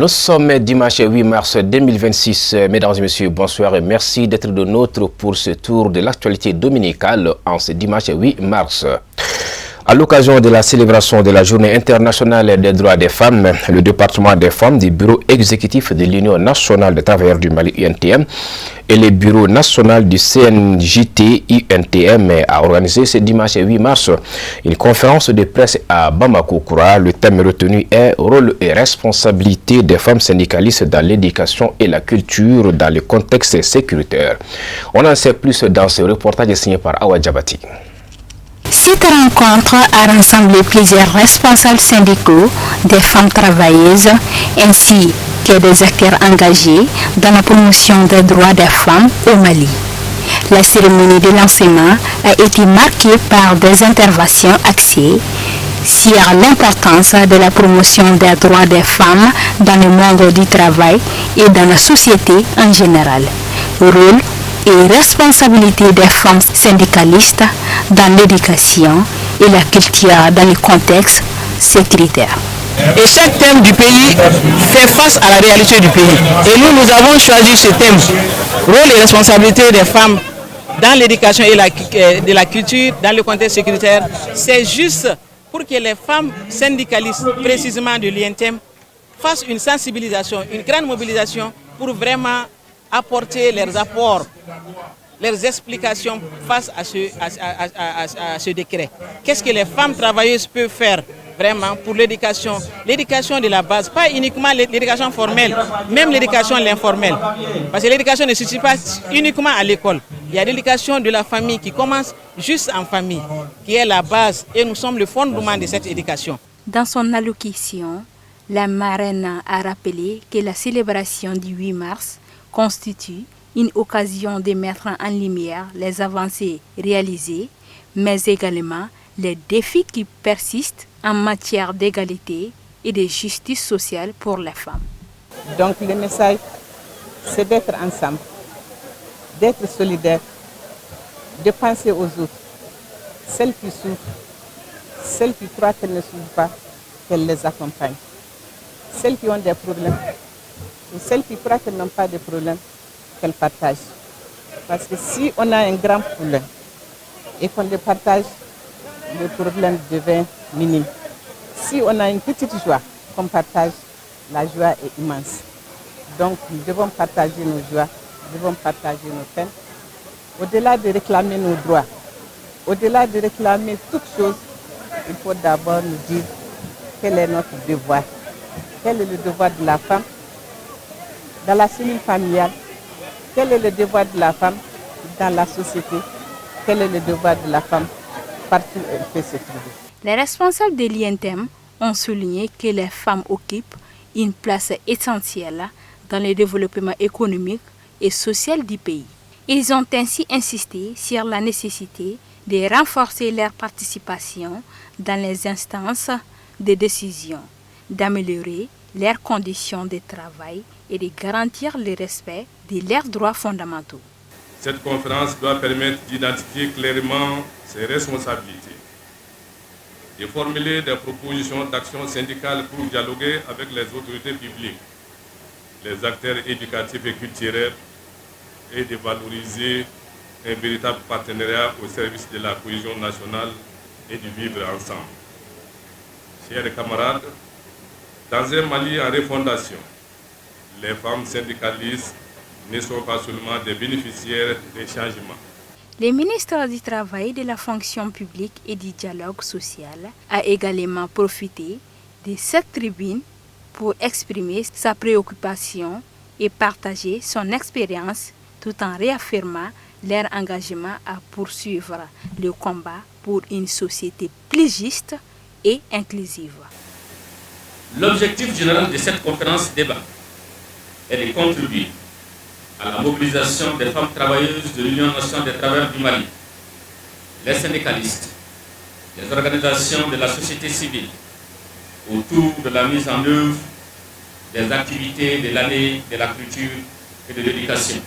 Nous sommes dimanche 8 mars 2026. Mesdames et messieurs, bonsoir et merci d'être de nôtres pour ce tour de l'actualité dominicale en ce dimanche 8 mars. À l'occasion de la célébration de la Journée internationale des droits des femmes, le département des femmes du bureau exécutif de l'Union nationale des travailleurs du Mali UNTM et le bureau national du CNJT UNTM a organisé ce dimanche 8 mars une conférence de presse à Bamako-Koura. Le thème retenu est « Rôle et responsabilité des femmes syndicalistes dans l'éducation et la culture dans le contexte sécuritaire ». On en sait plus dans ce reportage signé par Awa Djabati. Cette rencontre a rassemblé plusieurs responsables syndicaux des femmes travailleuses ainsi que des acteurs engagés dans la promotion des droits des femmes au Mali. La cérémonie de lancement a été marquée par des interventions axées sur l'importance de la promotion des droits des femmes dans le monde du travail et dans la société en général. Rôle et responsabilité des femmes syndicalistes dans l'éducation et la culture dans le contexte sécuritaire. Et chaque thème du pays fait face à la réalité du pays. Et nous avons choisi ce thème, rôle et responsabilité des femmes dans l'éducation et de la culture dans le contexte sécuritaire. C'est juste pour que les femmes syndicalistes, précisément de l'INTM, fassent une sensibilisation, une grande mobilisation pour vraiment apporter leurs apports, leurs explications face à ce décret. Qu'est-ce que les femmes travailleuses peuvent faire vraiment pour l'éducation de la base, pas uniquement l'éducation formelle, même l'éducation l'informelle. Parce que l'éducation ne se situe pas uniquement à l'école. Il y a l'éducation de la famille qui commence juste en famille, qui est la base et nous sommes le fondement de cette éducation. Dans son allocution, la marraine a rappelé que la célébration du 8 mars constitue une occasion de mettre en lumière les avancées réalisées, mais également les défis qui persistent en matière d'égalité et de justice sociale pour les femmes. Donc le message, c'est d'être ensemble, d'être solidaires, de penser aux autres, celles qui souffrent, celles qui croient qu'elles ne souffrent pas, qu'elles les accompagnent, celles qui ont des problèmes, ou celles qui croient qu'elles n'ont pas de problème, qu'elles partagent. Parce que si on a un grand problème et qu'on le partage, le problème devient minime. Si on a une petite joie qu'on partage, la joie est immense. Donc nous devons partager nos joies, nous devons partager nos peines. Au-delà de réclamer nos droits, au-delà de réclamer toutes choses, il faut d'abord nous dire quel est notre devoir. Quel est le devoir de la femme dans la cellule familiale? Quel est le devoir de la femme dans la société? Quel est le devoir de la femme partout où elle peut se trouver? Les responsables de l'INTM ont souligné que les femmes occupent une place essentielle dans le développement économique et social du pays. Ils ont ainsi insisté sur la nécessité de renforcer leur participation dans les instances de décision, d'améliorer leurs conditions de travail et de garantir le respect de leurs droits fondamentaux. Cette conférence doit permettre d'identifier clairement ses responsabilités, de formuler des propositions d'action syndicale pour dialoguer avec les autorités publiques, les acteurs éducatifs et culturels et de valoriser un véritable partenariat au service de la cohésion nationale et du vivre ensemble. Chers camarades, dans un Mali en refondation, les femmes syndicalistes ne sont pas seulement des bénéficiaires des changements. Le ministre du Travail, de la fonction publique et du dialogue social a également profité de cette tribune pour exprimer sa préoccupation et partager son expérience tout en réaffirmant leur engagement à poursuivre le combat pour une société plus juste et inclusive. L'objectif général de cette conférence débat est de contribuer à la mobilisation des femmes travailleuses de l'Union nationale des travailleurs du Mali, les syndicalistes, les organisations de la société civile, autour de la mise en œuvre des activités de l'année de la culture et de l'éducation.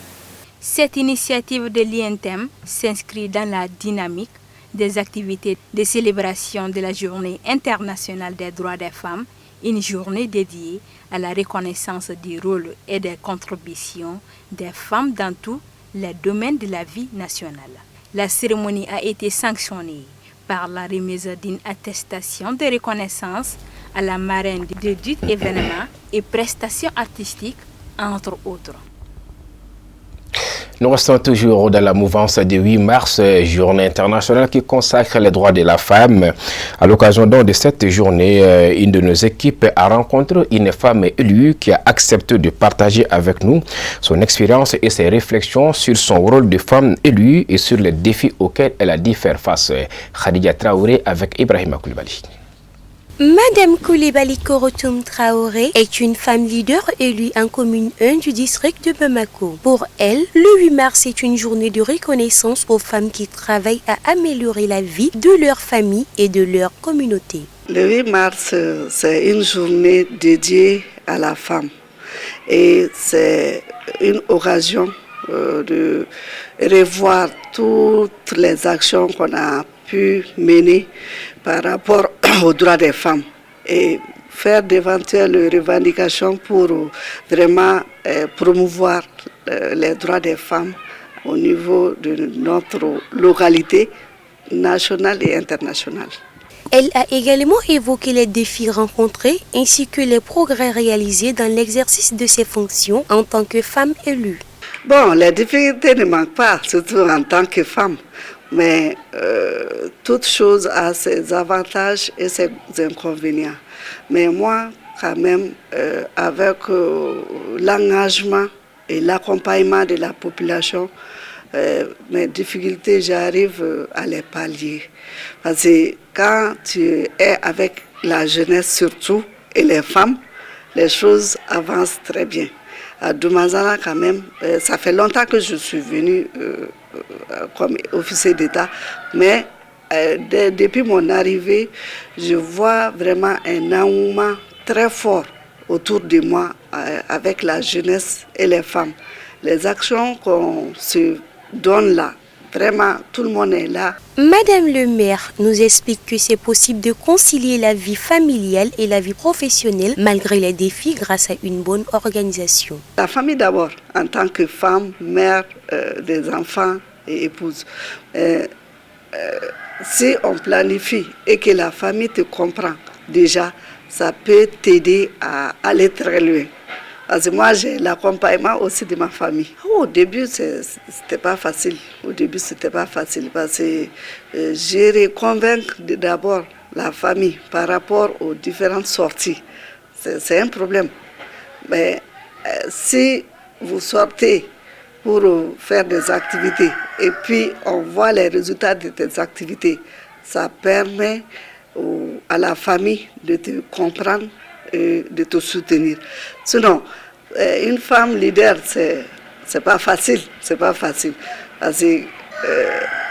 Cette initiative de l'INTM s'inscrit dans la dynamique des activités de célébration de la Journée internationale des droits des femmes, une journée dédiée à la reconnaissance du rôle et des contributions des femmes dans tous les domaines de la vie nationale. La cérémonie a été sanctionnée par la remise d'une attestation de reconnaissance à la marraine de dit événement et prestations artistiques, entre autres. Nous restons toujours dans la mouvance du 8 mars, journée internationale qui consacre les droits de la femme. À l'occasion de cette journée, une de nos équipes a rencontré une femme élue qui a accepté de partager avec nous son expérience et ses réflexions sur son rôle de femme élue et sur les défis auxquels elle a dû faire face. Khadija Traoré avec Ibrahima Koulibaly. Madame Koulibaly Korotoum Traoré est une femme leader élue en commune 1 du district de Bamako. Pour elle, le 8 mars est une journée de reconnaissance aux femmes qui travaillent à améliorer la vie de leur famille et de leur communauté. Le 8 mars, c'est une journée dédiée à la femme et c'est une occasion de revoir toutes les actions qu'on a pu mener par rapport aux droits des femmes et faire d'éventuelles revendications pour vraiment promouvoir les droits des femmes au niveau de notre localité nationale et internationale. Elle a également évoqué les défis rencontrés ainsi que les progrès réalisés dans l'exercice de ses fonctions en tant que femme élue. Bon, les difficultés ne manquent pas, surtout en tant que femme. Mais toute chose a ses avantages et ses inconvénients. Mais moi, quand même, avec l'engagement et l'accompagnement de la population, mes difficultés, j'arrive à les pallier. Parce que quand tu es avec la jeunesse surtout et les femmes, les choses avancent très bien. À Doumansana, quand même, ça fait longtemps que je suis venue comme officier d'État, mais depuis mon arrivée, je vois vraiment un engouement très fort autour de moi avec la jeunesse et les femmes. Les actions qu'on se donne là, vraiment, tout le monde est là. Madame le maire nous explique que c'est possible de concilier la vie familiale et la vie professionnelle malgré les défis grâce à une bonne organisation. La famille d'abord, en tant que femme, mère des enfants et épouse. Si on planifie et que la famille te comprend déjà, ça peut t'aider à aller très loin. Parce que moi, j'ai l'accompagnement aussi de ma famille. Au début, c'était pas facile. Parce que j'ai convaincre d'abord la famille par rapport aux différentes sorties. C'est un problème. Mais si vous sortez pour faire des activités et puis on voit les résultats de tes activités, ça permet à la famille de te comprendre et de te soutenir. Sinon, une femme leader, c'est pas facile. Parce que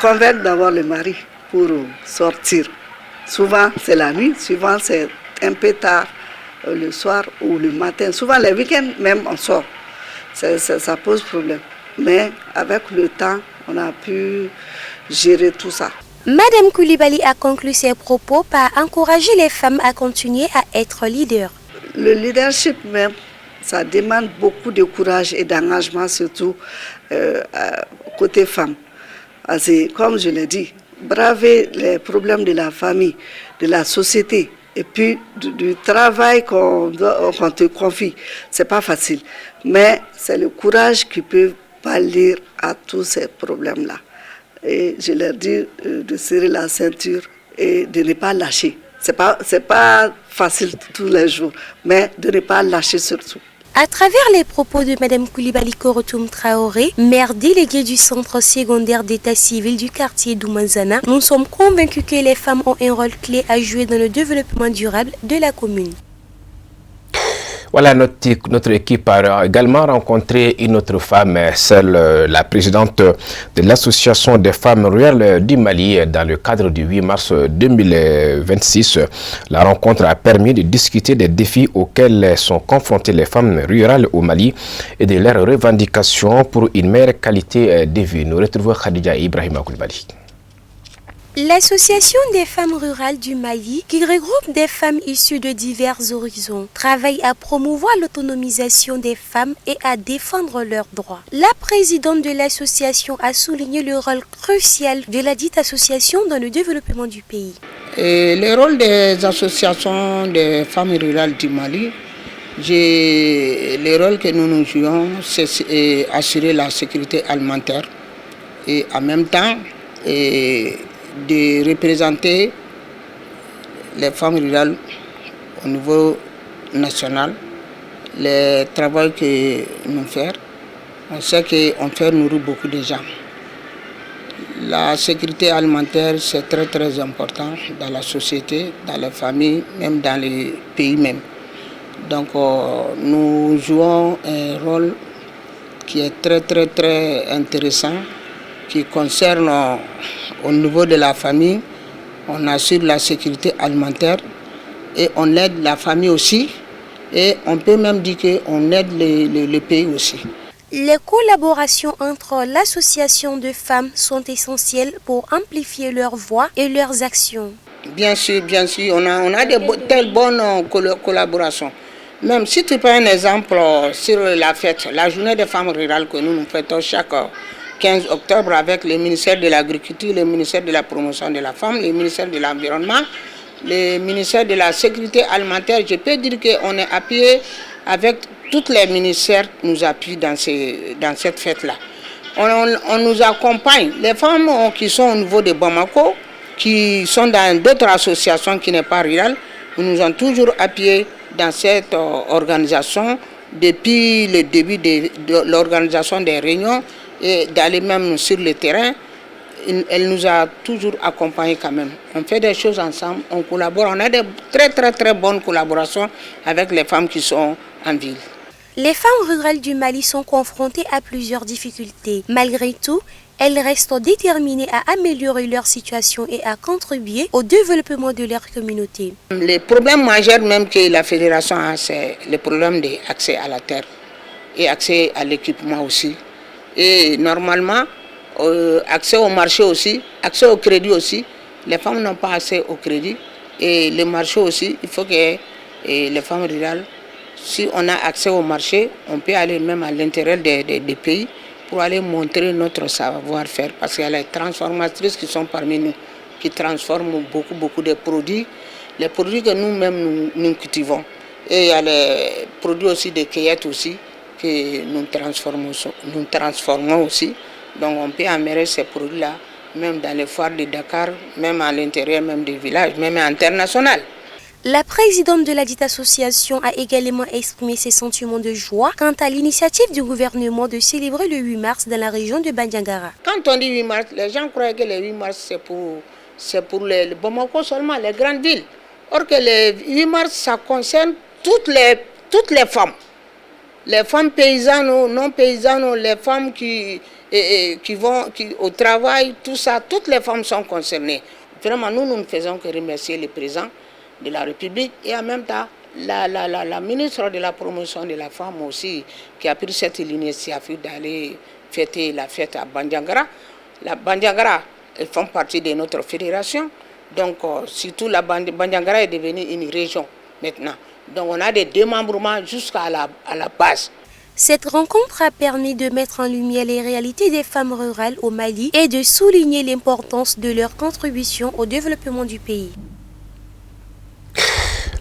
convaincre d'abord le mari pour sortir. Souvent, c'est la nuit, souvent, c'est un peu tard, le soir ou le matin. Souvent, les week-ends, même, on sort. Ça pose problème. Mais avec le temps, on a pu gérer tout ça. Madame Koulibaly a conclu ses propos par encourager les femmes à continuer à être leaders. Le leadership même, ça demande beaucoup de courage et d'engagement, surtout côté femme. Parce que, comme je l'ai dit, braver les problèmes de la famille, de la société, et puis du travail qu'on te confie, c'est pas facile. Mais c'est le courage qui peut pallier à tous ces problèmes-là. Et je leur dis de serrer la ceinture et de ne pas lâcher. C'est pas facile tous les jours, mais de ne pas lâcher surtout. À travers les propos de Madame Koulibaly Korotoum Traoré, maire déléguée du centre secondaire d'état civil du quartier Doumansana, nous sommes convaincus que les femmes ont un rôle clé à jouer dans le développement durable de la commune. Voilà, notre équipe a également rencontré une autre femme, celle, la présidente de l'association des femmes rurales du Mali dans le cadre du 8 mars 2026. La rencontre a permis de discuter des défis auxquels sont confrontées les femmes rurales au Mali et de leurs revendications pour une meilleure qualité de vie. Nous retrouvons Khadija Ibrahima Koulibaly. L'Association des femmes rurales du Mali, qui regroupe des femmes issues de divers horizons, travaille à promouvoir l'autonomisation des femmes et à défendre leurs droits. La présidente de l'association a souligné le rôle crucial de la dite association dans le développement du pays. Le rôle des associations des femmes rurales du Mali, le rôle que nous jouons, c'est assurer la sécurité alimentaire et en même temps de représenter les femmes rurales au niveau national. Le travail que nous faisons, on sait qu'on fait nourrir beaucoup de gens. La sécurité alimentaire, c'est très très important dans la société, dans les familles, même dans les pays même. Donc nous jouons un rôle qui est très très très intéressant, qui concerne au niveau de la famille. On assure la sécurité alimentaire et on aide la famille aussi. Et on peut même dire qu'on aide le pays aussi. Les collaborations entre l'association de femmes sont essentielles pour amplifier leur voix et leurs actions. Bien sûr, on a de telles bonnes collaborations. Même si tu prends un exemple sur la fête, la journée des femmes rurales que nous fêtons chaque 15 octobre avec le ministère de l'Agriculture, le ministère de la Promotion de la Femme, le ministère de l'Environnement, le ministère de la Sécurité Alimentaire. Je peux dire qu'on est appuyé avec tous les ministères qui nous appuient dans cette fête-là. On nous accompagne. Les femmes qui sont au niveau de Bamako, qui sont dans d'autres associations qui n'est pas rurales, nous ont toujours appuyés dans cette organisation depuis le début de l'organisation des réunions et d'aller même sur le terrain. Elle nous a toujours accompagnés quand même. On fait des choses ensemble, on collabore, on a de très très très bonnes collaborations avec les femmes qui sont en ville. Les femmes rurales du Mali sont confrontées à plusieurs difficultés. Malgré tout, elles restent déterminées à améliorer leur situation et à contribuer au développement de leur communauté. Les problèmes majeurs même que la fédération a, c'est le problème d'accès à la terre et accès à l'équipement aussi. Et normalement, accès au marché aussi, accès au crédit aussi. Les femmes n'ont pas accès au crédit. Et le marché aussi, il faut que les femmes rurales, si on a accès au marché, on peut aller même à l'intérieur des pays pour aller montrer notre savoir-faire. Parce qu'il y a les transformatrices qui sont parmi nous, qui transforment beaucoup de produits. Les produits que nous-mêmes nous cultivons. Et il y a les produits aussi de cueillette aussi, que nous transformons aussi. Donc on peut amener ces produits-là, même dans les foires de Dakar, même à l'intérieur même des villages, même international. La présidente de la dite association a également exprimé ses sentiments de joie quant à l'initiative du gouvernement de célébrer le 8 mars dans la région de Bandiagara. Quand on dit 8 mars, les gens croient que le 8 mars c'est pour les Bamako seulement, les grandes villes. Or que le 8 mars, ça concerne toutes les femmes. Les femmes paysannes, non paysannes, les femmes qui vont au travail, tout ça, toutes les femmes sont concernées. Vraiment, nous ne faisons que remercier le président de la République et en même temps la ministre de la Promotion de la Femme aussi, qui a pris cette initiative d'aller fêter la fête à Bandiagara. La Bandiagara, elles font partie de notre fédération, donc surtout la Bandiagara est devenue une région maintenant. Donc on a des démembrements jusqu'à la base. Cette rencontre a permis de mettre en lumière les réalités des femmes rurales au Mali et de souligner l'importance de leur contribution au développement du pays.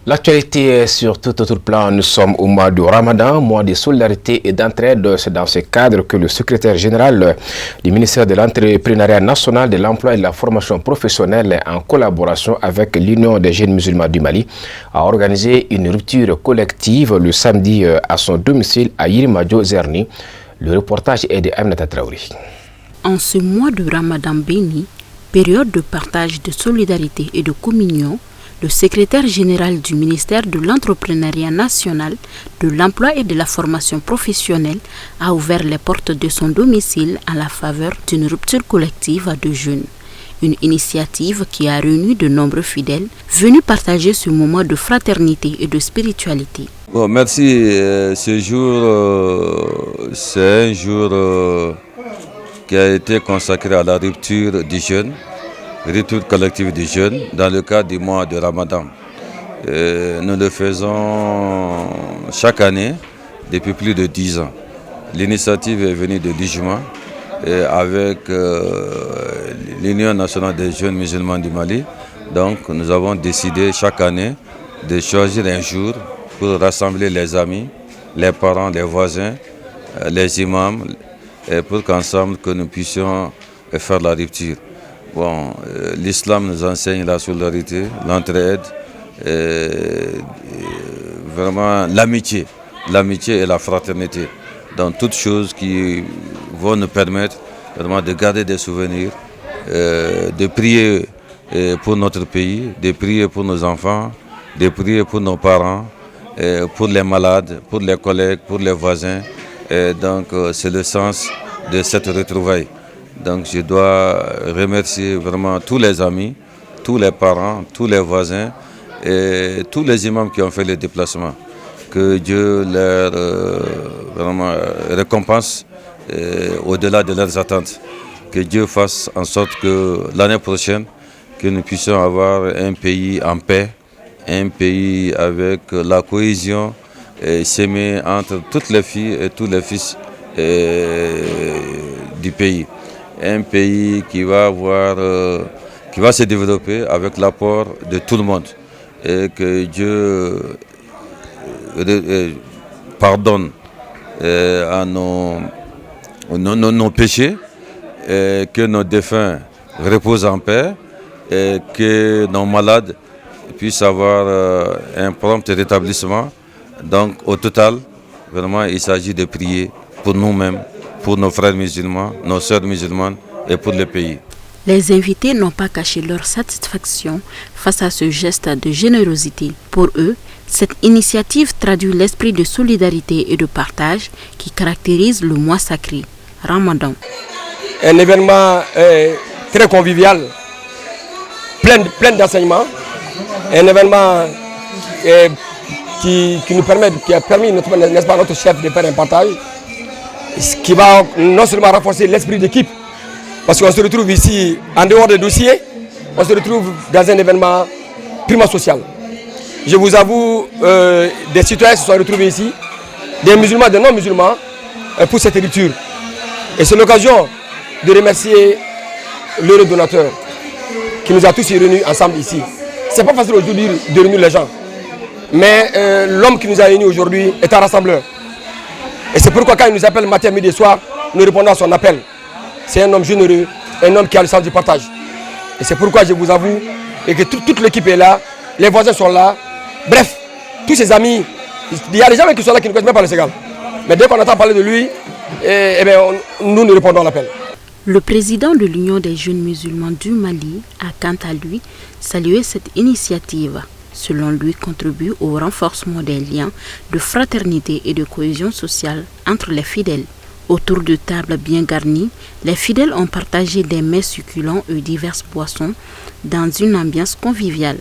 L'actualité sur tout autre plan, nous sommes au mois de Ramadan, mois de solidarité et d'entraide. C'est dans ce cadre que le secrétaire général du ministère de l'Entrepreneuriat national, de l'Emploi et de la formation professionnelle, en collaboration avec l'Union des jeunes musulmans du Mali, a organisé une rupture collective le samedi à son domicile à Yirimadio Zerni. Le reportage est de Aminata Traoré. En ce mois de Ramadan béni, période de partage de solidarité et de communion, le secrétaire général du ministère de l'Entrepreneuriat national, de l'Emploi et de la formation professionnelle a ouvert les portes de son domicile à la faveur d'une rupture collective à deux jeunes. Une initiative qui a réuni de nombreux fidèles venus partager ce moment de fraternité et de spiritualité. Bon, merci. Ce jour, c'est un jour qui a été consacré à la rupture des jeunes. retour collectif des jeunes dans le cadre du mois de Ramadan. Nous le faisons chaque année depuis plus de 10 ans. L'initiative est venue de Dijuma avec l'Union nationale des jeunes musulmans du Mali. Donc nous avons décidé chaque année de choisir un jour pour rassembler les amis, les parents, les voisins, les imams, pour qu'ensemble que nous puissions faire la rupture. Bon, l'islam nous enseigne la solidarité, l'entraide, vraiment l'amitié et la fraternité, dans toutes choses qui vont nous permettre vraiment de garder des souvenirs, de prier pour notre pays, de prier pour nos enfants, de prier pour nos parents, pour les malades, pour les collègues, pour les voisins. Et donc c'est le sens de cette retrouvaille. Donc je dois remercier vraiment tous les amis, tous les parents, tous les voisins et tous les imams qui ont fait le déplacement. Que Dieu leur vraiment récompense au-delà de leurs attentes. Que Dieu fasse en sorte que l'année prochaine, que nous puissions avoir un pays en paix, un pays avec la cohésion sémée entre toutes les filles et tous les fils du pays. Un pays qui va se développer avec l'apport de tout le monde. Et que Dieu pardonne à nos péchés, et que nos défunts reposent en paix, et que nos malades puissent avoir un prompt rétablissement. Donc au total, vraiment il s'agit de prier pour nous-mêmes, pour nos frères musulmans, nos sœurs musulmanes et pour le pays. Les invités n'ont pas caché leur satisfaction face à ce geste de générosité. Pour eux, cette initiative traduit l'esprit de solidarité et de partage qui caractérise le mois sacré, Ramadan. Un événement très convivial, plein d'enseignements, un événement qui a permis n'est-ce pas, notre chef de faire un partage, qui va non seulement renforcer l'esprit d'équipe, parce qu'on se retrouve ici en dehors des dossiers, on se retrouve dans un événement purement social. Je vous avoue, des citoyens se sont retrouvés ici, des musulmans, des non-musulmans, pour cette rupture. Et c'est l'occasion de remercier le donateur qui nous a tous réunis ensemble ici. C'est pas facile aujourd'hui de réunir les gens, mais l'homme qui nous a réunis aujourd'hui est un rassembleur. Et c'est pourquoi quand il nous appelle matin, midi et soir, nous répondons à son appel. C'est un homme généreux, un homme qui a le sens du partage. Et c'est pourquoi je vous avoue et que toute l'équipe est là, les voisins sont là. Bref, tous ses amis, il y a des gens qui sont là qui ne connaissent même pas le Sénégal. Mais dès qu'on entend parler de lui, nous répondons à l'appel. Le président de l'Union des jeunes musulmans du Mali a quant à lui salué cette initiative. Selon lui, contribue au renforcement des liens de fraternité et de cohésion sociale entre les fidèles. Autour de tables bien garnies, les fidèles ont partagé des mets succulents et diverses boissons dans une ambiance conviviale.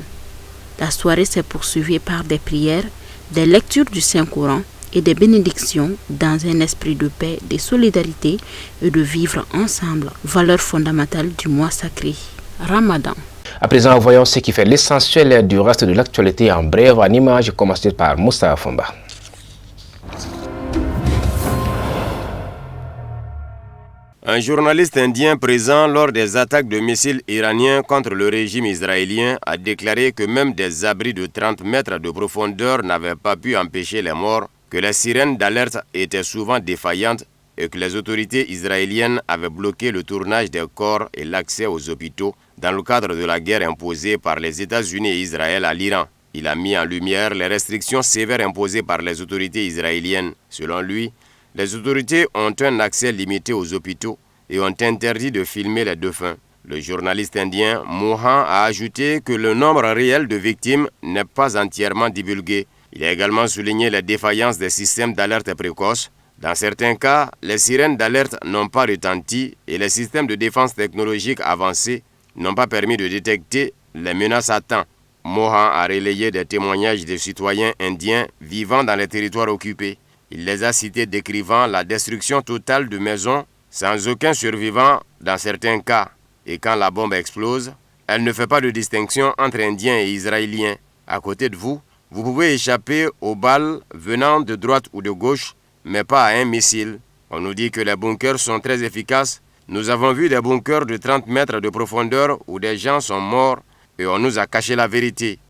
La soirée s'est poursuivie par des prières, des lectures du Saint-Coran et des bénédictions dans un esprit de paix, de solidarité et de vivre ensemble, valeur fondamentale du mois sacré, Ramadan. À présent, voyons ce qui fait l'essentiel du reste de l'actualité en bref, en images commencées par Moussa Fomba. Un journaliste indien présent lors des attaques de missiles iraniens contre le régime israélien a déclaré que même des abris de 30 mètres de profondeur n'avaient pas pu empêcher les morts, que les sirènes d'alerte étaient souvent défaillantes et que les autorités israéliennes avaient bloqué le tournage des corps et l'accès aux hôpitaux dans le cadre de la guerre imposée par les États-Unis et Israël à l'Iran. Il a mis en lumière les restrictions sévères imposées par les autorités israéliennes. Selon lui, les autorités ont un accès limité aux hôpitaux et ont interdit de filmer les défunts. Le journaliste indien Mohan a ajouté que le nombre réel de victimes n'est pas entièrement divulgué. Il a également souligné les défaillances des systèmes d'alerte précoce. Dans certains cas, les sirènes d'alerte n'ont pas retenti et les systèmes de défense technologique avancés n'ont pas permis de détecter les menaces à temps. Mohan a relayé des témoignages de citoyens indiens vivant dans les territoires occupés. Il les a cités décrivant la destruction totale de maisons sans aucun survivant dans certains cas. Et quand la bombe explose, Elle ne fait pas de distinction entre Indiens et Israéliens. À côté de vous, vous pouvez échapper aux balles venant de droite ou de gauche, mais pas à un missile. On nous dit que les bunkers sont très efficaces. Nous avons vu des bunkers de 30 mètres de profondeur où des gens sont morts et on nous a caché la vérité.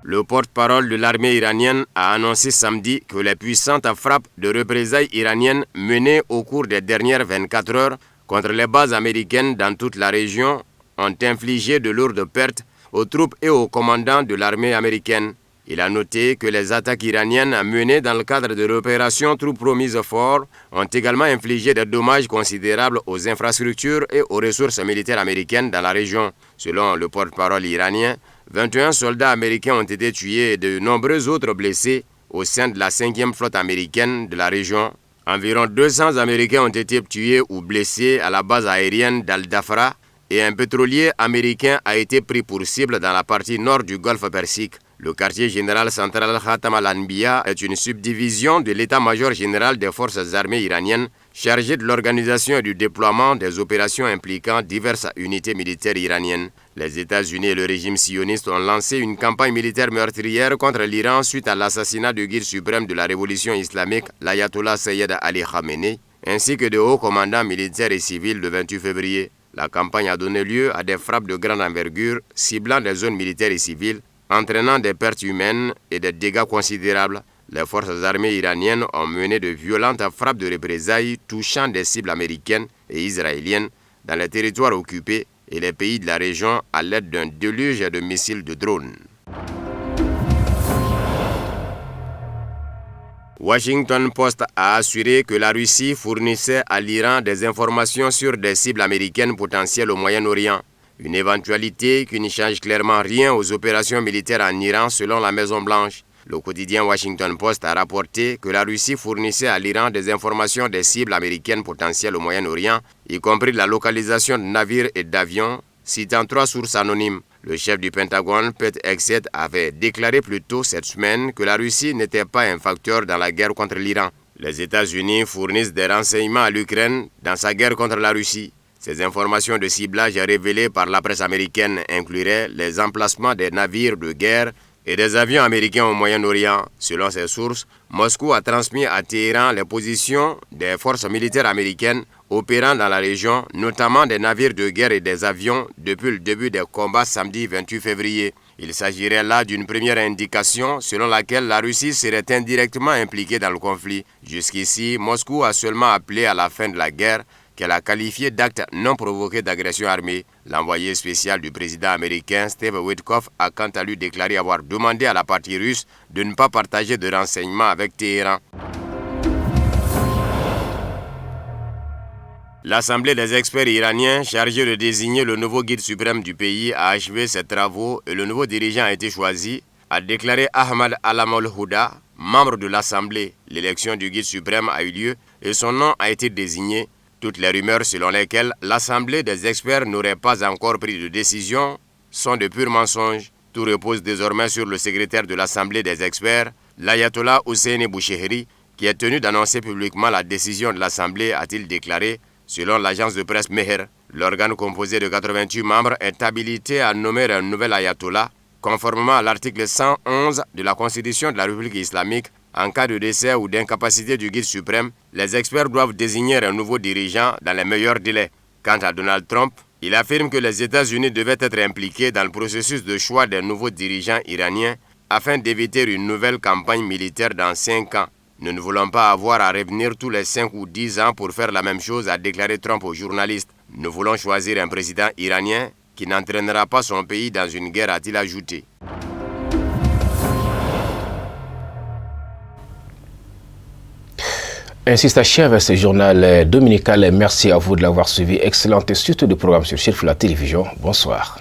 Le porte-parole de l'armée iranienne a annoncé samedi que les puissantes frappes de représailles iraniennes menées au cours des dernières 24 heures contre les bases américaines dans toute la région ont infligé de lourdes pertes aux troupes et aux commandants de l'armée américaine. Il a noté que les attaques iraniennes menées dans le cadre de l'opération Troupes Promises Fort ont également infligé des dommages considérables aux infrastructures et aux ressources militaires américaines dans la région. Selon le porte-parole iranien, 21 soldats américains ont été tués et de nombreux autres blessés au sein de la 5e flotte américaine de la région. Environ 200 Américains ont été tués ou blessés à la base aérienne d'Al-Dafra et un pétrolier américain a été pris pour cible dans la partie nord du golfe Persique. Le quartier général central Khatam al-Anbiya est une subdivision de l'état-major général des forces armées iraniennes chargée de l'organisation et du déploiement des opérations impliquant diverses unités militaires iraniennes. Les États-Unis et le régime sioniste ont lancé une campagne militaire meurtrière contre l'Iran suite à l'assassinat du guide suprême de la révolution islamique, l'ayatollah Sayyid Ali Khamenei, ainsi que de hauts commandants militaires et civils le 28 février. La campagne a donné lieu à des frappes de grande envergure ciblant des zones militaires et civiles, entraînant des pertes humaines et des dégâts considérables. Les forces armées iraniennes ont mené de violentes frappes de représailles touchant des cibles américaines et israéliennes dans les territoires occupés et les pays de la région à l'aide d'un déluge de missiles de drones. Washington Post a assuré que la Russie fournissait à l'Iran des informations sur des cibles américaines potentielles au Moyen-Orient. Une éventualité qui ne change clairement rien aux opérations militaires en Iran selon la Maison-Blanche. Le quotidien Washington Post a rapporté que la Russie fournissait à l'Iran des informations des cibles américaines potentielles au Moyen-Orient, y compris la localisation de navires et d'avions, citant 3 sources anonymes. Le chef du Pentagone, Pete Hegseth, avait déclaré plus tôt cette semaine que la Russie n'était pas un facteur dans la guerre contre l'Iran. Les États-Unis fournissent des renseignements à l'Ukraine dans sa guerre contre la Russie. Ces informations de ciblage révélées par la presse américaine incluraient les emplacements des navires de guerre et des avions américains au Moyen-Orient. Selon ces sources, Moscou a transmis à Téhéran les positions des forces militaires américaines opérant dans la région, notamment des navires de guerre et des avions depuis le début des combats samedi 28 février. Il s'agirait là d'une première indication selon laquelle la Russie serait indirectement impliquée dans le conflit. Jusqu'ici, Moscou a seulement appelé à la fin de la guerre, qu'elle a qualifié d'acte non provoqué d'agression armée. L'envoyé spécial du président américain Steve Witkoff a quant à lui déclaré avoir demandé à la partie russe de ne pas partager de renseignements avec Téhéran. L'Assemblée des experts iraniens chargée de désigner le nouveau guide suprême du pays a achevé ses travaux et le nouveau dirigeant a été choisi, a déclaré Ahmad Alamol-Houda, membre de l'Assemblée. L'élection du guide suprême a eu lieu et son nom a été désigné. Toutes les rumeurs selon lesquelles l'Assemblée des experts n'aurait pas encore pris de décision sont de purs mensonges. Tout repose désormais sur le secrétaire de l'Assemblée des experts, l'ayatollah Hosseini Bouchehri, qui est tenu d'annoncer publiquement la décision de l'Assemblée, a-t-il déclaré, selon l'agence de presse Meher. L'organe composé de 88 membres est habilité à nommer un nouvel ayatollah, conformément à l'article 111 de la Constitution de la République islamique. En cas de décès ou d'incapacité du guide suprême, les experts doivent désigner un nouveau dirigeant dans les meilleurs délais. Quant à Donald Trump, il affirme que les États-Unis devaient être impliqués dans le processus de choix des nouveaux dirigeants iraniens afin d'éviter une nouvelle campagne militaire dans 5 ans. Nous ne voulons pas avoir à revenir tous les 5 ou 10 ans pour faire la même chose, a déclaré Trump aux journalistes. Nous voulons choisir un président iranien qui n'entraînera pas son pays dans une guerre, a-t-il ajouté. Ainsi s'achève ce journal dominical. Merci à vous de l'avoir suivi. Excellente suite de programme sur Chef la télévision. Bonsoir.